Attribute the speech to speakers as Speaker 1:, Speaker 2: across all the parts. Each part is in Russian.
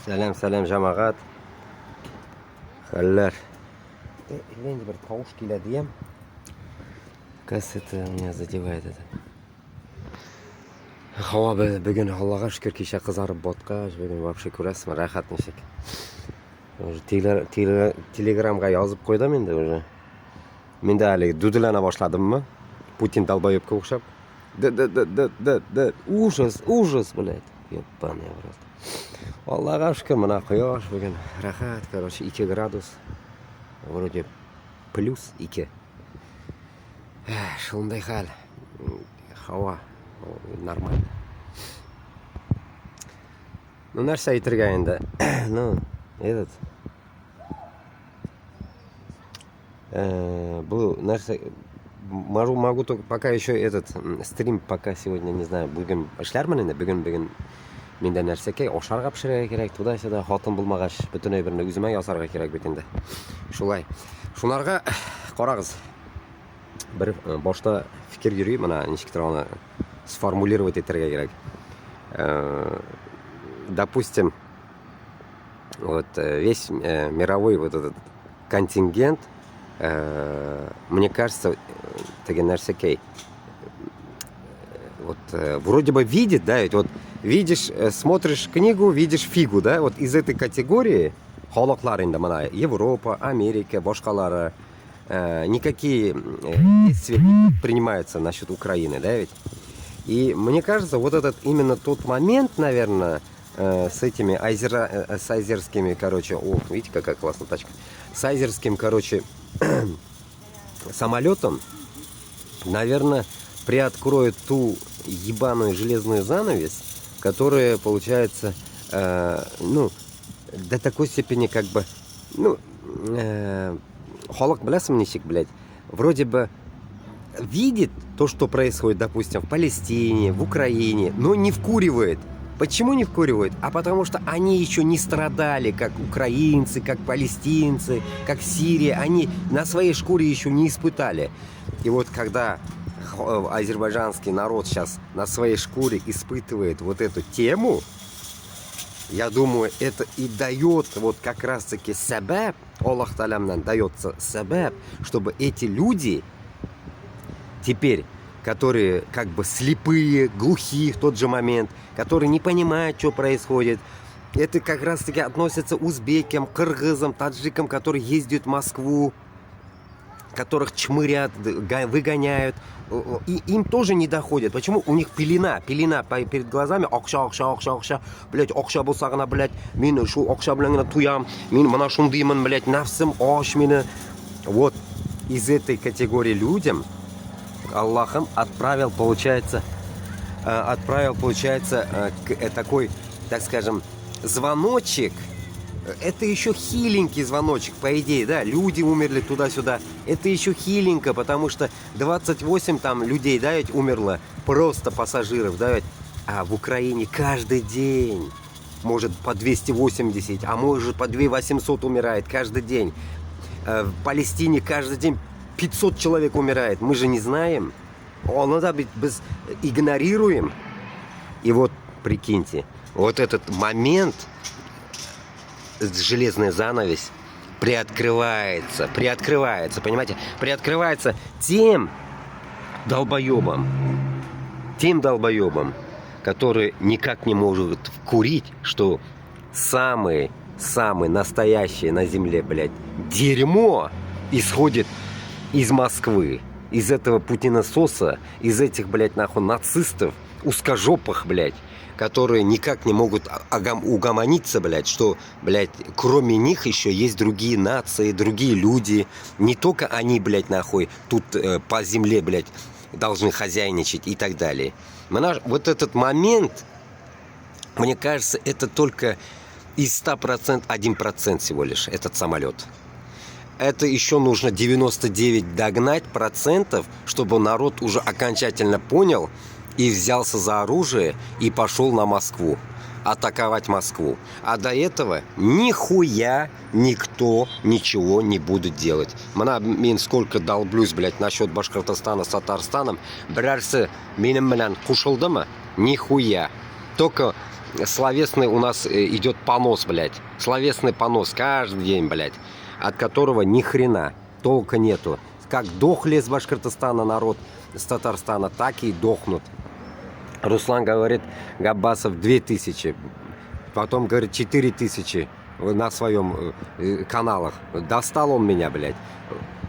Speaker 1: Selam cemaat. Haller. Endi bir tovush keladi ham. Kasseta меня задевает это. Havo bugun Allohga shukr kecha qizarib botqach, bugun вообще ko'rasizmi, rahat nishik. Telegramga yozib qo'ydim endi уже. Menda hali dudlana boshladimmi? Putin dalboyobga o'xshab. Ужас, блядь. Ёбаный в рот. Allohga shukr, mana quyosh bugun rahat, короче, 2 gradus. Вроде плюс 2. Shunday hal. Havo нормально. Ну, narsa aytirgan endi. Ну, этот. Bu narsa могу только пока еще этот стрим пока сегодня не знаю, bugun ishlarman endi, bugun menda narsaga osharga pishirga kerak, to'da-so'da xotin bo'lmag'ach, butunay birini o'zimga yosarga kerak bitindi. Shulay. Shunarga qarag'iz. Bir boshda fikr yurib, mana nechikdir uni сформулировать etarga kerak. Допустим, вот весь мировой вот этот контингент, мне кажется, такие вот вроде бы видит, да, ведь вот видишь, смотришь книгу, видишь фигу, да, вот из этой категории халыклар инде мына Европа, Америка, башкалары никакие действия не принимаются насчет Украины, да, ведь. И мне кажется, вот этот именно тот момент, наверное, с этими с айзерскими, короче, о, видите, какая классная тачка, с айзерским, короче, самолетом, наверное, приоткроет ту ебаную железную занавес, которая, получается, ну, до такой степени, как бы, ну, холок, блядь, вроде бы видит то, что происходит, допустим, в Палестине, в Украине, но не вкуривает. Почему не вкуривают? А потому что они еще не страдали, как украинцы, как палестинцы, как Сирия. Они на своей шкуре еще не испытали. И вот когда азербайджанский народ сейчас на своей шкуре испытывает вот эту тему, я думаю, это и дает вот как раз-таки себеб, Аллах Талямнан дается себеб, чтобы эти люди теперь, которые как бы слепые, глухие в тот же момент, которые не понимают, что происходит. Это как раз таки относится узбекам, кыргызам, таджикам, которые ездят в Москву, которых чмырят, выгоняют. И им тоже не доходит. Почему? У них пелена перед глазами. Окша. Блять, окша болсагана, блять. Мен шу окша белән туям. Мен мана шундыймын, блять, нафсым аш меня. Вот из этой категории людям Аллахом отправил, получается, такой, так скажем, звоночек. Это еще хиленький звоночек, по идее, да, люди умерли туда-сюда. Это еще хиленько, потому что 28 там людей, да, ведь умерло, просто пассажиров, да, ведь. А в Украине каждый день, может, по 280, а может, по 2800 умирает каждый день. В Палестине каждый день 500 человек умирает, мы же не знаем. Ну да, без игнорируем. И вот, прикиньте, вот этот момент, железная занавес приоткрывается, понимаете? Приоткрывается тем долбоебам, которые никак не могут вкурить, что самое настоящее на земле, блядь, дерьмо исходит из Москвы, из этого путинососа, из этих, блядь, нахуй нацистов, узкожопых, блядь, которые никак не могут угомониться, блядь, что, блядь, кроме них еще есть другие нации, другие люди. Не только они, блядь, нахуй тут по земле, блядь, должны хозяйничать и так далее. Вот этот момент, мне кажется, это только из 100% 1% всего лишь, этот самолет. Это еще нужно 99 догнать процентов, чтобы народ уже окончательно понял и взялся за оружие и пошел на Москву, атаковать Москву. А до этого нихуя никто ничего не будет делать. Мен сколько долблюсь, блядь, насчет Башкортостана с Татарстаном, бірәрсі менің білән қушылды ма? Нихуя. Только словесный у нас идет понос, блядь. Словесный понос каждый день, блядь. От которого ни хрена толка нету. Как дохли с Башкортостана народ, с Татарстана, так и дохнут. Руслан говорит, Габбасов 2000. Потом говорит 4000 на своем каналах. Достал он меня, блядь.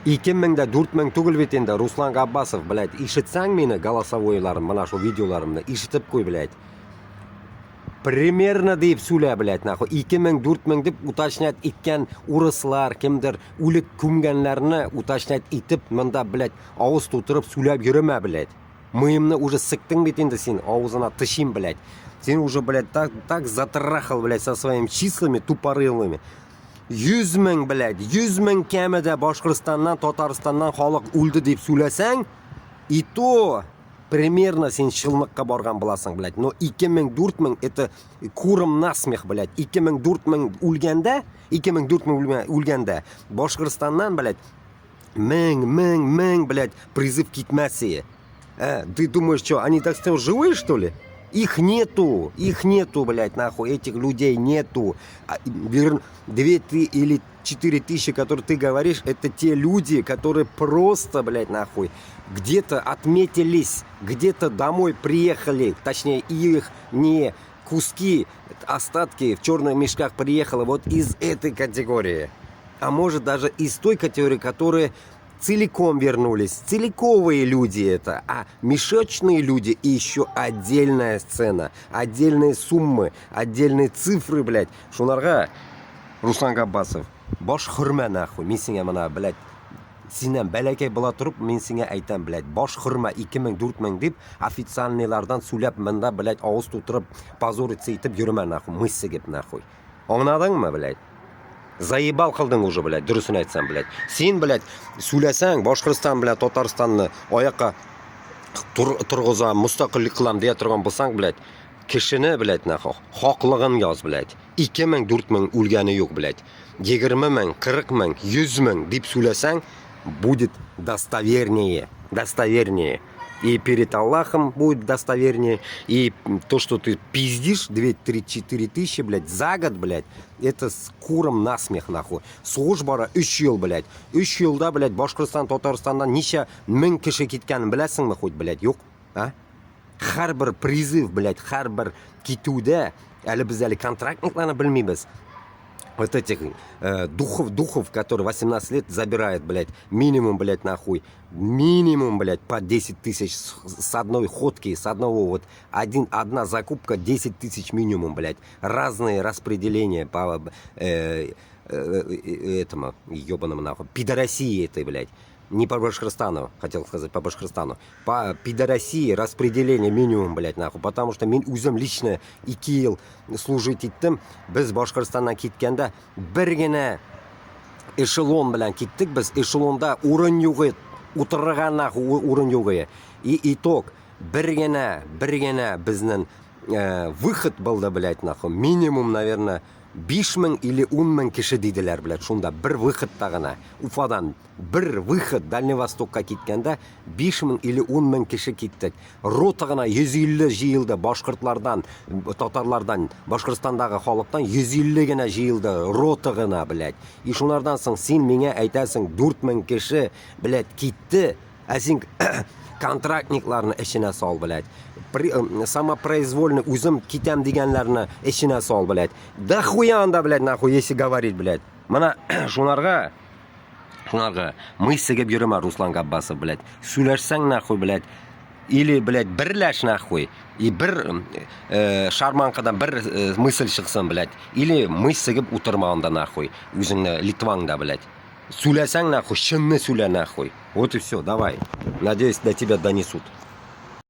Speaker 1: 2000 4000 түгел бит енді Руслан Габбасов, блядь. Ишітсәң мені голосовойларым, мына шу видеоларымды ишітіп қой, блядь. Примерно deyip сөйле, блядь, нахуй. 2000 4000 деп уточнять еткен урыслар, кімдер өлік көмгенлеріні уточнять етіп, мында, блядь, ауыз тутырып сөйлеп йөріме, блядь. Мыйымны уже сыктың бит енді сен, ауызына тышим, блядь. Сен уже, блядь, так затрахал, блядь, со своими числами тупорылыми. 100 000, блядь, 100 000 кәмеде Башқұртстаннан, Татарстаннан халық өлді деп сөйлесең, и то примерно сен шылмыққа барған боласың, блядь. Но 2000 4000 это курым насмех, блядь. 2000 4000 өлгенде, 2000 4000 өлгенде Башқұртстаннан, блядь, мың, блядь, призыв кетмәсе. Ты думаешь, что, они так что, живые, что ли? Их нету, блядь, нахуй, этих людей нету. 2 или 4 тысячи, которые ты говоришь, это те люди, которые просто, блядь, нахуй, где-то отметились, где-то домой приехали, точнее, их не куски, остатки в черных мешках приехало вот из этой категории. А может даже из той категории, которые целиком вернулись. Целиковые люди это, а мешочные люди и еще отдельная сцена, отдельные суммы, отдельные цифры, блядь. Шунарға, Руслан Габбасов, баш хүрмә нахуй, мен сеңе мына, блядь, сенен бәләкәй була тұрып, мен сеңе айтам, блядь, баш хүрмә 2000 4000 деп официальныйлардан сөйләп, мында, блядь, ауыз тутырып, позориться етіп йөрмә нахуй, мыссегеп нахуй. Аңладыңмы, блядь? Заебал қылдың уже, блядь, дұрысын айтсам, блядь. Сен, блядь, сөйлесең, Башқұртстан, блядь, Татарстанны аяққа тұрғызам, мұстақиллік қылам дей тұрған болсаң, блядь, кішіні, блядь, нахуй, хақлығын яз, блядь. 2000 4000 өлгені yok, блядь. 20 000, 40 000, 100 000 деп сөйлесең, будет достовернее. И перед Аллахом будет достовернее. И то, что ты пиздишь 2, 3, 4 тысячи, блядь, за год, блядь, это с куром насмех, нахуй. Соғыш бара 3 ел, блядь. 3 елда, блядь, Башқұртстан, Татарстаннан неше мың кіші кеткенін білесіңмі, хоть, блядь, yok, а? Har bir призыв, блядь, har bir кетуде, әлі біз әлі контрактникларны білмейміз. Вот этих духов, которые 18 лет забирают, блядь, минимум, блядь, нахуй, минимум, блядь, по 10 тысяч с одной ходки, с одного вот, одна закупка 10 тысяч минимум, блядь, разные распределения по этому ебаному нахуй, пидорасии этой, блядь. Не по Башкортостану, хотел сказать, по Башкортостану. По пидорасии распределение минимум, блядь, нахуй. Потому что мен өзім лично 2 ел служить еттім. Біз Башкортостаннан кеткенде бір генә эшелон белән киттек. Біз эшелонда урын югы, утырган нахуй урын югы. И итог, бір генә безнең выход булды, блядь, нахуй. Минимум, наверное, 5000 или 10000 кеше диделәр, блядь, шунда бер выходта гына. Уфадан бер выход Дальневостокка киткәндә 5000 или 10000 кеше киттек. Рота гына 150 җыелды башкортлардан, татарлардан, Башкортстандагы халыктан 150 генә җыелды, рота гына, блядь. И шунардан соң син миңа әйтәсең 4000 кеше, блядь, китте. Ә син контрактникларны эшенә сал, блядь. Самопроизвольно үзем китәм дигәннәрне эшенә сал, блядь. Да хуя анда, блядь, нахуй, если говорить, блядь. Мана шунарга мыссегеп йөрмә, Руслан Габбасов, блядь. Сөйләшсәң, нахуй, блядь. Или, блядь, берләш, нахуй. И бер шарманкадан бер мысль чыксын, блядь. Или мыссегеп утырма анда, нахуй. Үзеңне Литваңда, блядь. Сөйләсәң, нахуй, чынны сөйлә, нахуй. Вот и все, давай. Надеюсь, до тебя донесут.